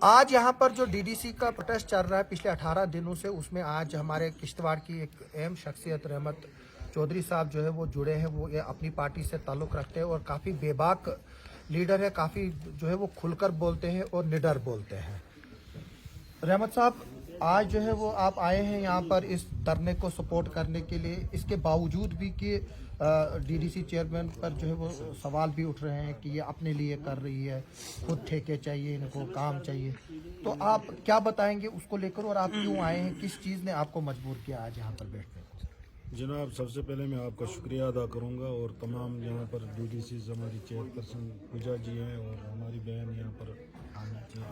आज यहाँ पर जो डीडीसी का प्रोटेस्ट चल रहा है पिछले 18 दिनों से, उसमें आज हमारे किश्तवाड़ की एक अहम शख्सियत रहमत चौधरी साहब जो है वो जुड़े हैं। वो ये अपनी पार्टी से ताल्लुक़ रखते हैं और काफ़ी बेबाक लीडर है, काफ़ी जो है वो खुलकर बोलते हैं और निडर बोलते हैं। रहमत साहब, आज जो है वो आप आए हैं यहाँ पर इस धरने को सपोर्ट करने के लिए, इसके बावजूद भी कि डीडीसी चेयरमैन पर जो है वो सवाल भी उठ रहे हैं कि ये अपने लिए कर रही है, खुद ठेके चाहिए, इनको काम चाहिए, तो आप क्या बताएंगे उसको लेकर और आप क्यों आए हैं, किस चीज़ ने आपको मजबूर किया आज यहाँ पर बैठने को? जनाब, सबसे पहले मैं आपका शुक्रिया अदा करूंगा और तमाम यहाँ पर डीडीसी हमारी चेयरपर्सन पूजा जी हैं और हमारी बहन यहाँ पर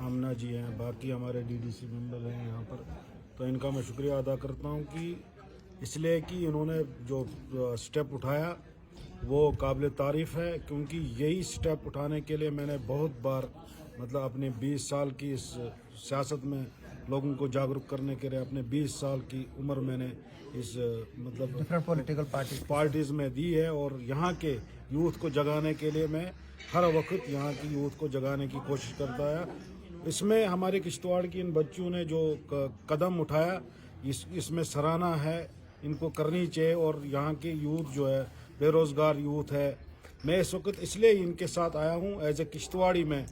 आमना जी हैं, बाकी हमारे डीडीसी मेंबर हैं यहाँ पर, तो इनका मैं शुक्रिया अदा करता हूँ कि इसलिए कि इन्होंने जो स्टेप उठाया वो काबिल तारीफ़ है, क्योंकि यही स्टेप उठाने के लिए मैंने बहुत बार मतलब अपने 20 साल की इस सियासत में लोगों को जागरूक करने के लिए अपने 20 साल की उम्र मैंने इस मतलब डिफरेंट पॉलिटिकल पार्टीज़ में दी है और यहाँ के यूथ को जगाने के लिए मैं हर वक्त यहाँ की यूथ को जगाने की कोशिश करता है। इसमें हमारे किश्तवाड़ की इन बच्चों ने जो कदम उठाया इसमें सराहना है, इनको करनी चाहिए। और यहाँ के यूथ जो है बेरोज़गार यूथ है, मैं इस वक्त इसलिए इनके साथ आया हूँ एज ए किश्तवाड़ी में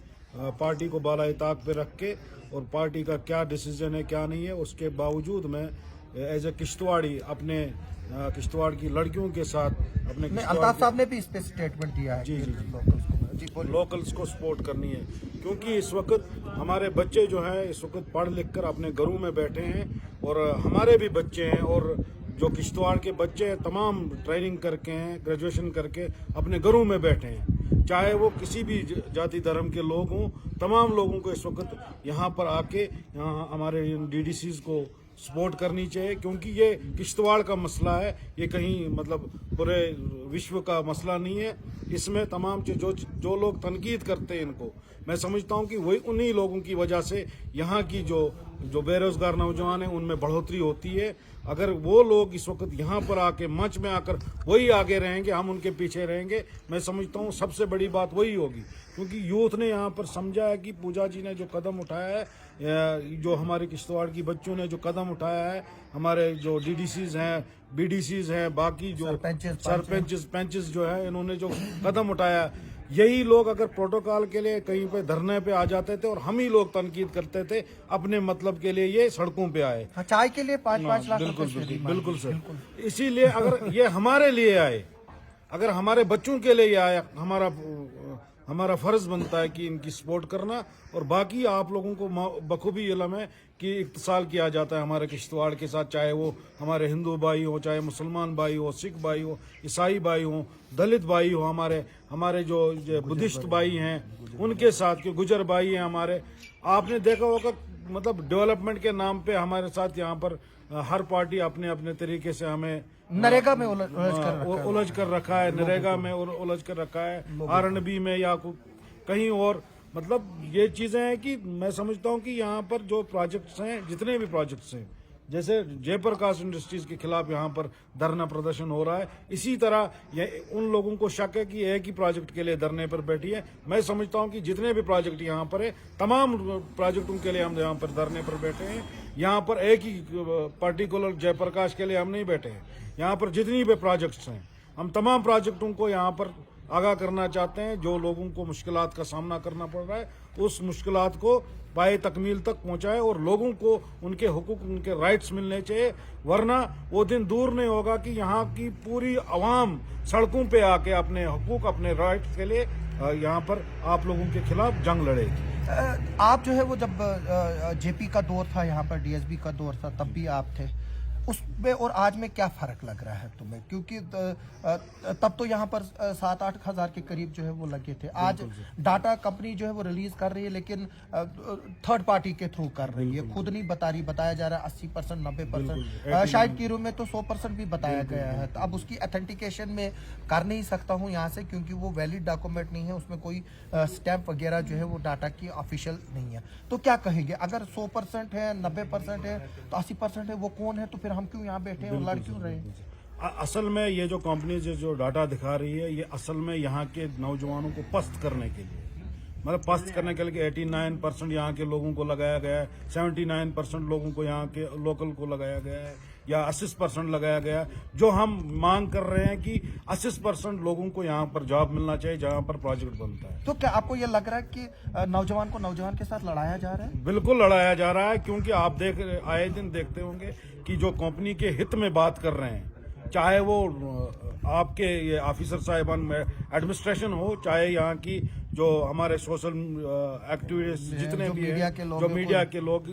पार्टी को बालाए ताक पे रख के, और पार्टी का क्या डिसीजन है क्या नहीं है उसके बावजूद मैं एज ए किश्तवाड़ी अपने किश्तवाड़ की लड़कियों के साथ अपने अल्ताफ साहब ने भी इस पे स्टेटमेंट दिया है। जी लोकल्स को सपोर्ट करनी है, क्योंकि इस वक्त हमारे बच्चे जो हैं इस वक्त पढ़ लिख कर अपने घरों में बैठे हैं और हमारे भी बच्चे हैं और जो किश्तवाड़ के बच्चे हैं तमाम ट्रेनिंग करके हैं, ग्रेजुएशन करके अपने घरों में बैठे हैं, चाहे वो किसी भी जाति धर्म के लोग हों। तमाम लोगों को इस वक्त यहाँ पर आके यहाँ हमारे डीडीसीज को सपोर्ट करनी चाहिए, क्योंकि ये किश्तवाड़ का मसला है, ये कहीं मतलब पूरे विश्व का मसला नहीं है। इसमें तमाम जो लोग तनकीद करते हैं इनको, मैं समझता हूँ कि वही उन्हीं लोगों की वजह से यहाँ की जो बेरोजगार नौजवान हैं उनमें बढ़ोतरी होती है। अगर वो लोग इस वक्त यहाँ पर आके मंच में आकर वही आगे रहेंगे, हम उनके पीछे रहेंगे, मैं समझता हूँ सबसे बड़ी बात वही होगी, क्योंकि यूथ ने यहाँ पर समझा है कि पूजा जी ने जो कदम उठाया है, जो हमारे किश्तवाड़ की बच्चों ने जो कदम उठाया है, हमारे जो डीडीसीज हैं, बीडीसीज हैं, बाकी जो सरपंचेस जो है इन्होंने जो कदम उठाया, यही लोग अगर प्रोटोकॉल के लिए कहीं पे धरने पे आ जाते थे और हम ही लोग तनकीद करते थे अपने मतलब के लिए ये सड़कों पे आए, चाय के लिए 5-5 लाख बिल्कुल सर। इसीलिए अगर ये हमारे लिए आए, अगर हमारे बच्चों के लिए आए, हमारा फर्ज बनता है कि इनकी सपोर्ट करना। और बाकी आप लोगों को बखूबी इल्म है कि इत्तिसाल किया जाता है हमारे किश्तवाड़ के साथ, चाहे वो हमारे हिंदू भाई हो, चाहे मुसलमान भाई हो, सिख भाई हो, ईसाई भाई हो, दलित भाई हो, हमारे जो बुद्धिस्ट भाई हैं उनके साथ, के गुजर भाई हैं हमारे। आपने देखा होगा मतलब डेवलपमेंट के नाम पे हमारे साथ यहाँ पर हर पार्टी अपने अपने तरीके से हमें नरेगा में उलझ कर रखा है, नरेगा में उलझ कर रखा है, आरएनबी में या कहीं और। मतलब ये चीजें हैं कि मैं समझता हूँ कि यहाँ पर जो प्रोजेक्ट्स हैं, जितने भी प्रोजेक्ट्स हैं, जैसे जयप्रकाश इंडस्ट्रीज के खिलाफ यहाँ पर धरना प्रदर्शन हो रहा है, इसी तरह उन लोगों को शक है कि एक ही प्रोजेक्ट के लिए धरने पर बैठी है। मैं समझता हूँ कि जितने भी प्रोजेक्ट यहाँ पर है, तमाम प्रोजेक्टों के लिए हम यहाँ पर धरने पर बैठे हैं। यहाँ पर एक ही पर्टिकुलर जयप्रकाश के लिए हम नहीं बैठे हैं, यहाँ पर जितनी भी प्रोजेक्ट्स हैं हम तमाम प्रोजेक्टों को यहाँ पर आगाह करना चाहते हैं। जो लोगों को मुश्किलात का सामना करना पड़ रहा है उस मुश्किलात को पाए तकमील तक पहुंचाए और लोगों को उनके हुकूक, उनके राइट्स मिलने चाहिए, वरना वो दिन दूर नहीं होगा कि यहाँ की पूरी आवाम सड़कों पे आके अपने हुकूक, अपने राइट्स के लिए यहाँ पर आप लोगों के खिलाफ जंग लड़ेगी। आप जो है वो जब जेपी का दौर था, यहाँ पर डीएसबी का दौर था, तब भी आप थे, उसमें और आज में क्या फ़र्क लग रहा है तुम्हें? क्योंकि तब तो यहाँ पर 7-8 हज़ार के करीब जो है वो लगे थे। आज डाटा कंपनी जो है वो रिलीज कर रही है, लेकिन थर्ड पार्टी के थ्रू कर रही है, खुद नहीं बता रही। बताया जा रहा है 80%, 90%, शायद कीरो में तो 100% भी बताया गया है। तो अब उसकी अथेंटिकेशन में कर नहीं सकता हूँ यहाँ से, क्योंकि वो वैलिड डॉक्यूमेंट नहीं है, उसमें कोई स्टैंप वगैरह जो है वो डाटा की ऑफिशियल नहीं है। तो क्या कहेंगे, अगर 100% है, 90% है, तो 80% है, वो कौन है? तो फिर हम क्यों यहाँ बैठे हैं और लड़ क्यों रहे हैं? असल में ये जो कंपनी जो डाटा दिखा रही है, ये असल में यहाँ के नौजवानों को पस्त करने के लिए, मतलब पस्त करने के लिए 89% यहाँ के लोगों को लगाया गया है, 79% लोगों को यहाँ के लोकल को लगाया गया है, या 80% लगाया गया है। जो हम मांग कर रहे हैं कि 80% लोगों को यहाँ पर जॉब मिलना चाहिए जहाँ पर प्रोजेक्ट बनता है। तो क्या आपको ये लग रहा है कि नौजवान को नौजवान के साथ लड़ाया जा रहा है? बिल्कुल लड़ाया जा रहा है, क्योंकि आप आए दिन देखते होंगे कि जो कंपनी के हित में बात कर रहे हैं, चाहे वो आपके ये ऑफिसर साहिबान में एडमिनिस्ट्रेशन हो, चाहे यहाँ की जो हमारे सोशल एक्टिविस्ट जितने भी हैं, जो मीडिया के लोग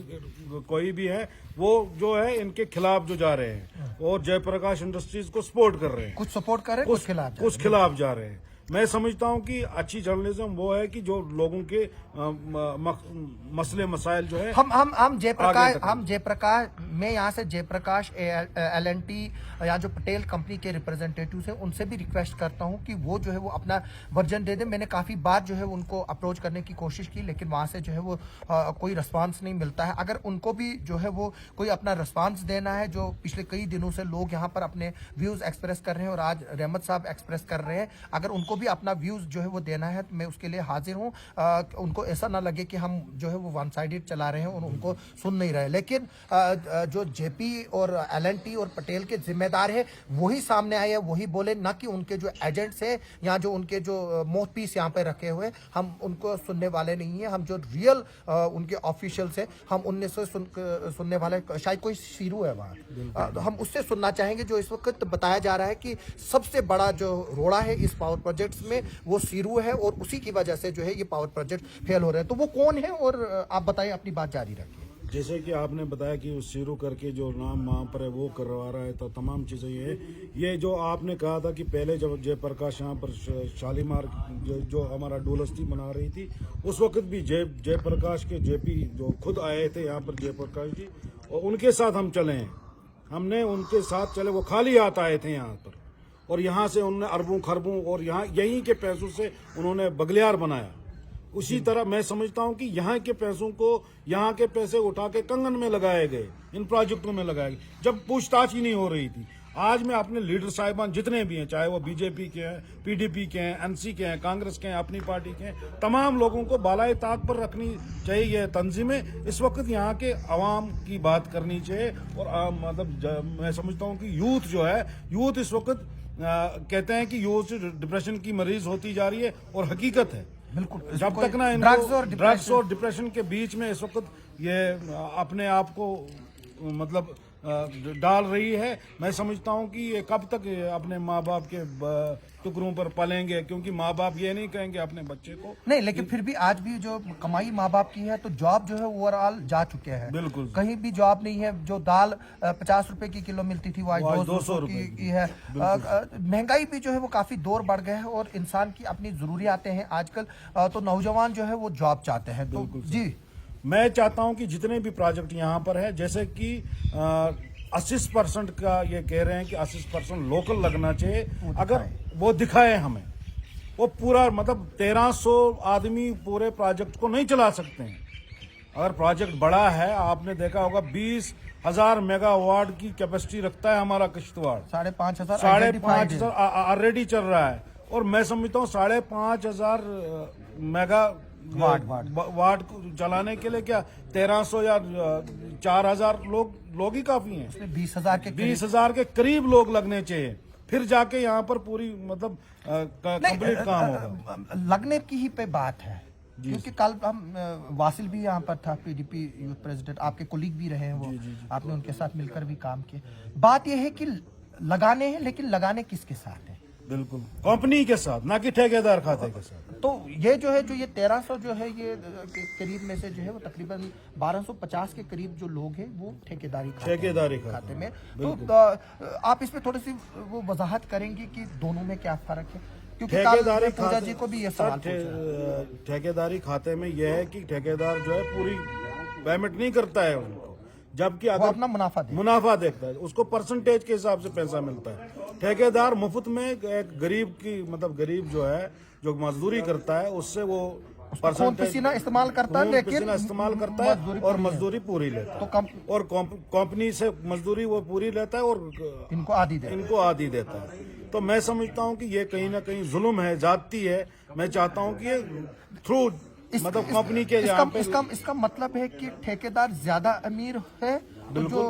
कोई भी है, वो जो है इनके खिलाफ जो जा रहे हैं और जयप्रकाश इंडस्ट्रीज को सपोर्ट कर रहे हैं। कुछ सपोर्ट कर रहे हैं, कुछ खिलाफ जा रहे हैं। मैं समझता हूं कि अच्छी जर्नलिज्म वो है कि जो लोगों के मसले मसाइल जो है हम जयप्रकाश में यहाँ से जयप्रकाश L&T या जो पटेल कंपनी के रिप्रेजेंटेटिव हैं उनसे भी रिक्वेस्ट करता हूँ कि वो जो है वो अपना वर्जन दे दे। मैंने काफी बार जो है उनको अप्रोच करने की कोशिश की, लेकिन वहां से जो है वो कोई रिस्पांस नहीं मिलता है। अगर उनको भी जो है वो कोई अपना रिस्पांस देना है, जो पिछले कई दिनों से लोग यहाँ पर अपने व्यूज एक्सप्रेस कर रहे हैं और आज रहमत साहब एक्सप्रेस कर रहे हैं, अगर उनको भी अपना व्यूज जो है वो देना है तो मैं उसके लिए हाजिर हूँ। उनको ऐसा ना लगे कि हम जो है वो वन साइडेड चला रहे हैं और उनको सुन नहीं रहे। लेकिन जो जेपी और L&T और पटेल के जिम्मेदार है वही सामने आए, वही बोले, ना कि उनके जो एजेंट्स है या जो उनके जो माउथपीस यहाँ पे रखे हुए, हम उनको सुनने वाले नहीं है। हम जो रियल उनके ऑफिशियल्स है हम उनसे सुनने वाले, शायद कोई सीरू है वहाँ, हम उससे सुनना चाहेंगे। जो इस वक्त बताया जा रहा है कि सबसे बड़ा जो रोड़ा है इस पावर प्रोजेक्ट में वो सीरू है और उसी की वजह से जो है ये पावर प्रोजेक्ट फेल हो रहे हैं। तो वो कौन है और आप बताइए, अपनी बात जारी रखिए। जैसे कि आपने बताया कि सीरू करके जो नाम वहाँ पर है वो करवा रहा है, तो तमाम चीज़ें ये जो आपने कहा था कि पहले जब जयप्रकाश यहाँ पर शालीमार जो हमारा डोलस्ती बना रही थी, उस वक्त भी जयप्रकाश के जेपी जो खुद आए थे यहाँ पर जयप्रकाश जी, और उनके साथ हम चले हैं, हमने उनके साथ चले, वो खाली हाथ आए थे यहाँ पर और यहाँ से उन्होंने अरबों खरबों और यहाँ यहीं के पैसों से उन्होंने बगलियार बनाया। उसी तरह मैं समझता हूँ कि यहाँ के पैसों को, यहाँ के पैसे उठा के कंगन में लगाए गए, इन प्रोजेक्टों में लगाए गए, जब पूछताछ ही नहीं हो रही थी। आज मैं अपने लीडर साहिबान जितने भी हैं, चाहे वो बीजेपी के हैं, पीडीपी के हैं, एनसी के हैं, कांग्रेस के हैं, अपनी पार्टी के हैं, तमाम लोगों को बालाए ताक पर रखनी चाहिए ये तंजीमें। इस वक्त यहाँ के अवाम की बात करनी चाहिए और मतलब मैं समझता हूँ कि यूथ जो है, यूथ इस वक्त कहते हैं कि यूथ डिप्रेशन की मरीज होती जा रही है और हकीकत है। बिल्कुल, जब तक ना ड्रग्स और डिप्रेशन के बीच में इस वक्त ये अपने आप को मतलब डाल रही है, मैं समझता हूं कि ये कब तक अपने माँ बाप के टुकड़ों पर पलेंगे, क्योंकि माँ बाप ये नहीं कहेंगे अपने बच्चे को नहीं, लेकिन फिर भी आज भी जो कमाई माँ बाप की है तो जॉब जो है ओवरऑल जा चुके हैं। बिल्कुल, कहीं भी जॉब नहीं है। जो दाल 50 रुपए की किलो मिलती थी वो आज 200 की है। महंगाई भी जो है वो काफी दौर बढ़ गए हैं और इंसान की अपनी जरूरियातें हैं आजकल, तो नौजवान जो है वो जॉब चाहते हैं। तो जी मैं चाहता हूं कि जितने भी प्रोजेक्ट यहाँ पर है, जैसे कि 80% का ये कह रहे हैं कि 80% लोकल लगना चाहिए, अगर वो दिखाए हमें, वो पूरा मतलब 1300 आदमी पूरे प्रोजेक्ट को नहीं चला सकते हैं। अगर प्रोजेक्ट बड़ा है, आपने देखा होगा 20,000 मेगावाट की कैपेसिटी रखता है हमारा किश्तवाड़, 5,500 ऑलरेडी चल रहा है, और मैं समझता हूँ 5,500 मेगा वाट को चलाने के लिए क्या 1300 या 4,000 लोग ही काफी हैं। 20,000 के करीब लोग लगने चाहिए, फिर जाके यहाँ पर पूरी मतलब कंप्लीट काम होगा। लगने की ही पे बात है, क्योंकि कल हम वासिल भी यहाँ पर था, पीडीपी यूथ प्रेसिडेंट, आपके कोलीग भी रहे हैं वो, आपने उनके साथ मिलकर भी काम किया। बात यह है कि लगाने हैं, लेकिन लगाने किसके साथ है? बिल्कुल कंपनी के साथ, ना कि ठेकेदार खाते के साथ। तो ये जो है, जो ये 1300 जो है ये करीब में से जो है वो तकरीबन 1250 के करीब जो लोग हैं वो ठेकेदारी खाते में। तो आप इसमें थोड़ी सी वो वजाहत करेंगे कि दोनों में क्या फर्क है? क्योंकि ठेकेदारी पूजा जी को भी ये सवाल ठेकेदारी खाते में यह है कि ठेकेदार जो है पूरी पेमेंट नहीं करता है उनको, जबकि अगर अपना मुनाफा देखता है, उसको परसेंटेज के हिसाब से पैसा मिलता है। ठेकेदार मुफ्त में एक गरीब की मतलब गरीब जो है जो मजदूरी करता है उससे वो पसीना इस्तेमाल करता है, लेकिन इस्तेमाल करता है और मजदूरी पूरी लेता है। तो और कंपनी से मजदूरी वो पूरी लेता है और इनको आधी देता है। तो मैं समझता हूँ कि ये कहीं ना कहीं जुल्म है, जाती है। मैं चाहता हूँ कि ये थ्रू मतलब कंपनी के यहाँ पे इसका मतलब है कि ठेकेदार ज्यादा अमीर है, तो जो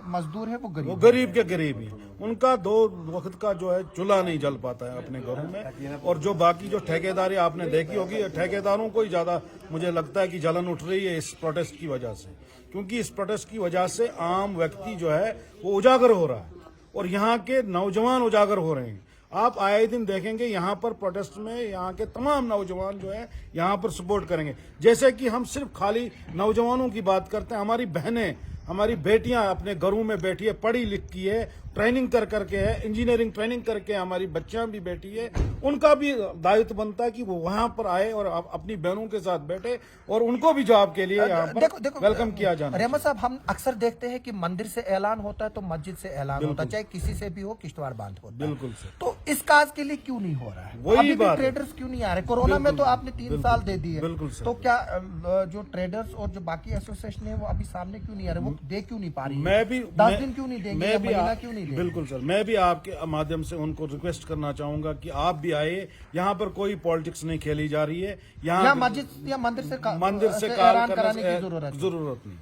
मजदूर है वो गरीब के गरीब ही, उनका 2 वक्त का जो है चूल्हा नहीं जल पाता है अपने घरों में। और जो बाकी जो ठेकेदारी आपने देखी होगी, ठेकेदारों को ही ज्यादा मुझे लगता है कि जलन उठ रही है इस प्रोटेस्ट की वजह से, क्योंकि इस प्रोटेस्ट की वजह से आम व्यक्ति जो है वो उजागर हो रहा है और यहाँ के नौजवान उजागर हो रहे हैं। आप आए दिन देखेंगे यहाँ पर प्रोटेस्ट में यहाँ के तमाम नौजवान जो है यहाँ पर सपोर्ट करेंगे। जैसे कि हम सिर्फ खाली नौजवानों की बात करते हैं, हमारी बहनें, हमारी बेटियां अपने घरों में बैठी है, पढ़ी लिखी है, ट्रेनिंग कर करके है, इंजीनियरिंग ट्रेनिंग करके हमारी बच्चियां भी बैठी है, उनका भी दायित्व बनता है कि वो वहां पर आए और अपनी बहनों के साथ बैठे और उनको भी जॉब के लिए यहाँ पर वेलकम किया जाना। रहमत साहब, हम अक्सर देखते हैं कि मंदिर से ऐलान होता है तो मस्जिद से ऐलान होता है, चाहे किसी से भी हो, किश्तवाड़ बांध होता है। बिल्कुल सर। तो इस काज के लिए क्यों नहीं हो रहा है? वही बात, ट्रेडर्स क्यों नहीं आ रहे? कोरोना में तो आपने 3 साल दे दिए, बिल्कुल सर। तो क्या जो ट्रेडर्स और जो बाकी एसोसिएशन है वो अभी सामने क्यों नहीं आ रहे? वो दे क्यों नहीं पा रही? मैं भी 10 दिन क्यों नहीं देंगे, महीना क्यों नहीं देंगे? बिल्कुल सर, मैं भी आपके माध्यम से उनको रिक्वेस्ट करना चाहूंगा कि आप भी आए। यहाँ पर कोई पॉलिटिक्स नहीं खेली जा रही है, यहाँ मस्जिद या मंदिर से ऐलान कराने की जरूरत नहीं,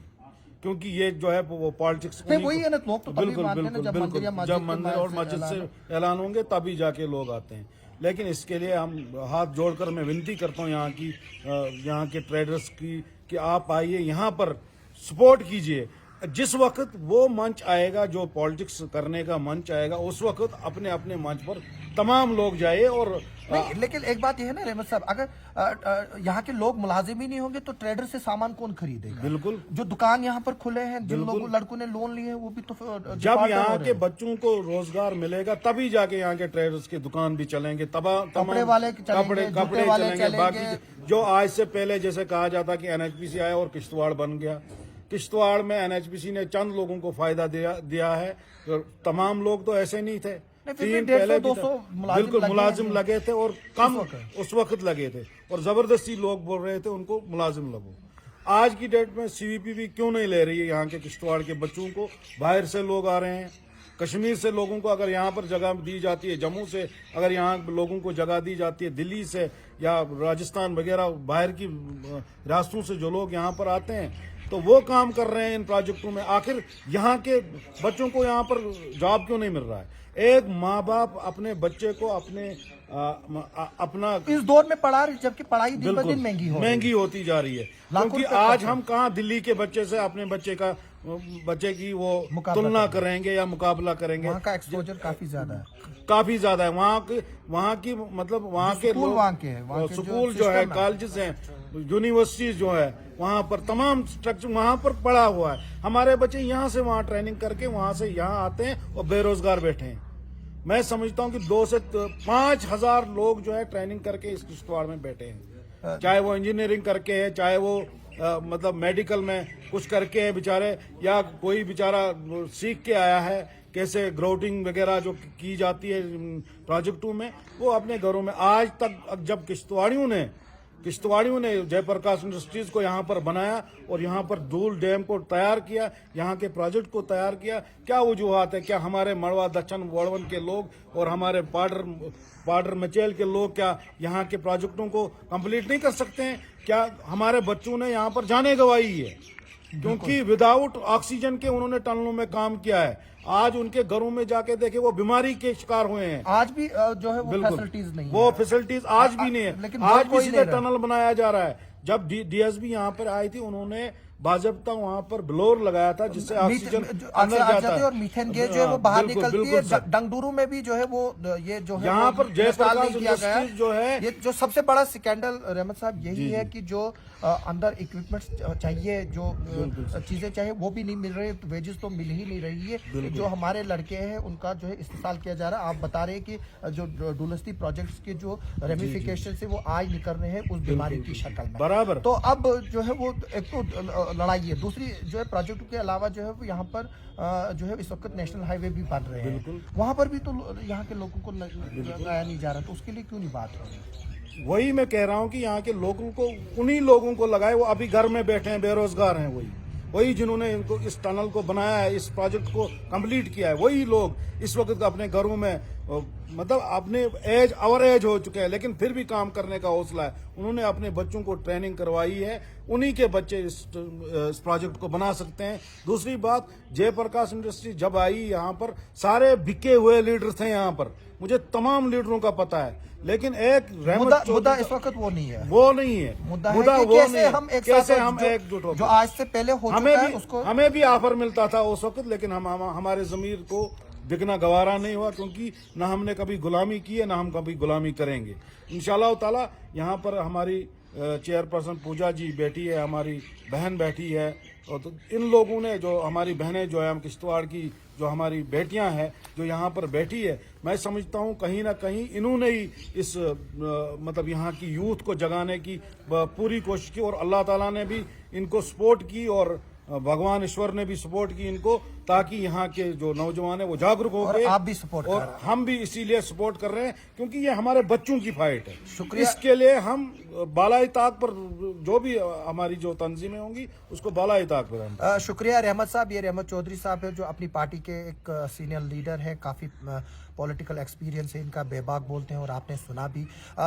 क्योंकि ये जो है वो पॉलिटिक्स वही है ना, लोग तो तभी बिल्कुल मानते हैं बिल्कुल जब बिल्कुल जब मंदिर और मस्जिद ऐलान से ऐलान होंगे तभी जाके लोग आते हैं। लेकिन इसके लिए हम हाथ जोड़कर मैं विनती करता हूँ यहाँ के ट्रेडर्स की कि आप आइए, यहाँ पर सपोर्ट कीजिए। जिस वक्त वो मंच आएगा, जो पॉलिटिक्स करने का मंच आएगा, उस वक्त अपने अपने मंच पर तमाम लोग जाए। और नहीं, लेकिन एक बात यह है ना रहमत साहब, अगर यहाँ के लोग मुलाजिम ही नहीं होंगे तो ट्रेडर से सामान कौन खरीदेगा? बिल्कुल। जो दुकान यहाँ पर खुले हैं, जिन लोगों लड़कों ने लोन लिए हैं, वो भी तो जब यहाँ के बच्चों को रोजगार मिलेगा तभी जाके यहाँ के ट्रेडर्स की दुकान भी चलेंगे, कपड़े वाले चलेंगे। बाकी जो आज से पहले जैसे कहा जाता कि NHPC आया और किश्तवाड़ बन गया, किश्तवाड़ में NHPC ने चंद लोगों को फायदा दिया है, तमाम लोग तो ऐसे नहीं थे। 3 पहले 200 बिल्कुल मुलाजिम लगे थे और कम उस वक्त लगे थे और जबरदस्ती लोग बोल रहे थे उनको मुलाजिम लगो। आज की डेट में CVP भी क्यों नहीं ले रही है यहाँ के किश्तवाड़ के बच्चों को? बाहर से लोग आ रहे हैं, कश्मीर से लोगों को अगर यहाँ पर जगह दी जाती है, जम्मू से अगर यहाँ लोगों को जगह दी जाती है, दिल्ली से या राजस्थान वगैरह बाहर की रास्तों से जो लोग यहाँ पर आते हैं तो वो काम कर रहे हैं इन प्रोजेक्टों में। आखिर यहाँ के बच्चों को यहाँ पर जॉब क्यों नहीं मिल रहा है? एक माँ बाप अपने बच्चे को अपना इस दौर में पढ़ा रही, जबकि पढ़ाई दिन ब दिन महंगी होती जा रही है। क्योंकि आज हम कहाँ दिल्ली के बच्चे से अपने बच्चे की वो तुलना करेंगे या मुकाबला करेंगे? वहाँ का एक्सपोजर काफी ज्यादा है। वहाँ की मतलब वहाँ के लोग, स्कूल जो है, कॉलेजेस हैं, यूनिवर्सिटीज जो है, वहाँ पर तमाम स्ट्रक्चर वहाँ पर पड़ा हुआ है। हमारे बच्चे यहाँ से वहाँ ट्रेनिंग करके वहाँ से यहाँ आते हैं और बेरोजगार बैठे हैं। मैं समझता हूँ कि 2 से 5 हजार लोग जो है ट्रेनिंग करके इस किश्तवाड़ में बैठे हैं, चाहे वो इंजीनियरिंग करके है, चाहे वो मतलब मेडिकल में कुछ करके है बेचारे, या कोई बेचारा सीख के आया है कैसे ग्राउटिंग वगैरह जो की जाती है प्रोजेक्टों में, वो अपने घरों में। आज तक जब किश्तवाड़ियों ने जयप्रकाश इंडस्ट्रीज को यहाँ पर बनाया और यहाँ पर दूल डैम को तैयार किया, यहाँ के प्रोजेक्ट को तैयार किया, क्या वजूहत है? क्या हमारे मड़वा दक्षिण वड़वन के लोग और हमारे पाडर मचेल के लोग क्या यहाँ के प्रोजेक्टों को कंप्लीट नहीं कर सकते हैं? क्या हमारे बच्चों ने यहाँ पर जाने गंवाई है? क्योंकि विदाउट ऑक्सीजन के उन्होंने टनलों में काम किया है। आज उनके घरों में जाके देखे वो बीमारी के शिकार हुए हैं। आज भी जो है वो फैसिलिटीज नहीं है। वो फैसिलिटीज आज भी नहीं है। लेकिन आज भी सीधे टनल बनाया जा रहा है। जब DSB यहाँ पर आई थी, उन्होंने बाजबता वहाँ पर ब्लोर लगाया था जिससे ऑक्सीजन अंदर जाता है और मीथेन गैस जो है वो बाहर निकलती है। डंगडुरू में भी जो है वो ये जो है यहाँ पर जयप्रकाश इंडस्ट्रीज जो है, ये जो सबसे बड़ा स्कैंडल रहमत साहब यही है कि जो अंदर इक्विपमेंट्स चाहिए, जो चीजें चाहिए वो भी नहीं मिल रही, वेजेस तो मिल ही नहीं रही है। जो हमारे लड़के हैं उनका जो है इस्तेसाल किया जा रहा है। आप बता रहे हैं कि जो डुलस्ती प्रोजेक्ट्स के जो रेमिफिकेशन से वो आज निकल रहे हैं उस बीमारी की शक्ल में। बराबर। तो अब जो है वो एक तो लड़ाई है, दूसरी जो है प्रोजेक्ट के अलावा जो है वो यहाँ पर जो है इस वक्त नेशनल हाईवे भी बन रहे हैं, वहाँ पर भी तो यहाँ के लोगों को लगाया नहीं जा रहा, तो उसके लिए क्यों नहीं बात हो रही? वही मैं कह रहा हूँ कि यहाँ के लोगों को, उन्हीं लोगों को लगाए, वो अभी घर में बैठे हैं, बेरोजगार हैं, वही जिन्होंने इनको इस टनल को बनाया है, इस प्रोजेक्ट को कंप्लीट किया है, वही लोग इस वक्त अपने घरों में मतलब अपने एज और एज हो चुके हैं, लेकिन फिर भी काम करने का हौसला है। उन्होंने अपने बच्चों को ट्रेनिंग करवाई है, उन्हीं के बच्चे इस प्रोजेक्ट को बना सकते हैं। दूसरी बात, जयप्रकाश इंडस्ट्री जब आई यहाँ पर सारे बिके हुए लीडर थे यहाँ पर, मुझे तमाम लीडरों का पता है, लेकिन एक मुद्दा इस वक्त वो नहीं है, वो नहीं है मुद्दा है मुद्दा कि वो कैसे नहीं है। हम एक कैसे साथ हम जो, एकजुट हो जो आज से पहले हो चुका है उसको। हमें भी ऑफर मिलता था उस वक्त, लेकिन हमारे जमीर को बिकना गवारा नहीं हुआ, क्योंकि ना हमने कभी गुलामी की है, ना हम कभी गुलामी करेंगे। इंशाल्लाह ताला यहाँ पर हमारी चेयरपर्सन पूजा जी बैठी है, हमारी बहन बैठी है, और तो इन लोगों ने, जो हमारी बहनें जो है, हम किश्तवाड़ की जो हमारी बेटियां हैं जो यहाँ पर बैठी है, मैं समझता हूँ कहीं ना कहीं इन्होंने ही इस मतलब यहाँ की यूथ को जगाने की पूरी कोशिश की, और अल्लाह ताला ने भी इनको सपोर्ट की, और भगवान ईश्वर ने भी सपोर्ट की इनको, ताकि यहाँ के जो नौजवान है वो जागरूक हो गए। आप भी सपोर्ट और कर रहे हैं। हम भी इसीलिए सपोर्ट कर रहे हैं, क्योंकि ये हमारे बच्चों की फाइट है। शुक्रिया। इसके लिए हम बालाई ताक पर जो भी हमारी जो तंजीमें होंगी उसको बालाई ताक पर हम। शुक्रिया रहमत साहब। ये रहमत चौधरी साहब है जो अपनी पार्टी के एक सीनियर लीडर है, काफ़ी पॉलिटिकल एक्सपीरियंस है इनका, बेबाक बोलते हैं और आपने सुना भी।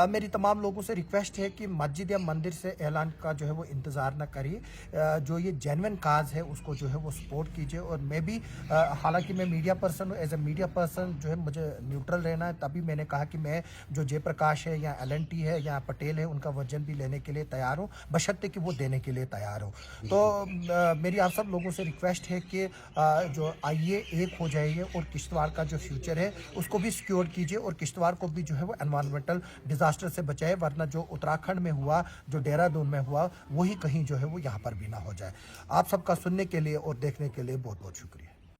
मेरी तमाम लोगों से रिक्वेस्ट है कि मस्जिद या मंदिर से ऐलान का जो है वो इंतज़ार ना करिए, जो ये जेन्युइन काज है उसको जो है वो सपोर्ट कीजिए। और मैं भी हालांकि मैं मीडिया पर्सन हूँ, एज ए मीडिया पर्सन जो है मुझे न्यूट्रल रहना है, तभी मैंने कहा कि मैं जो जयप्रकाश है या LNT है या पटेल है उनका वजन भी लेने के लिए तैयार हूँ, बशर्ते कि वो देने के लिए तैयार हो। तो मेरी आप सब लोगों से रिक्वेस्ट है कि जो आइए एक हो जाइए और किश्तवाड़ का जो फ्यूचर है उसको भी सिक्योर कीजिए, और किश्तवाड़ को भी जो है वो एनवायरमेंटल डिजास्टर से बचाए, वरना जो उत्तराखंड में हुआ, जो देहरादून में हुआ, वही कहीं जो है वो यहाँ पर भी ना हो जाए। आप सबका सुनने के लिए और देखने के लिए बहुत बहुत शुक्रिया।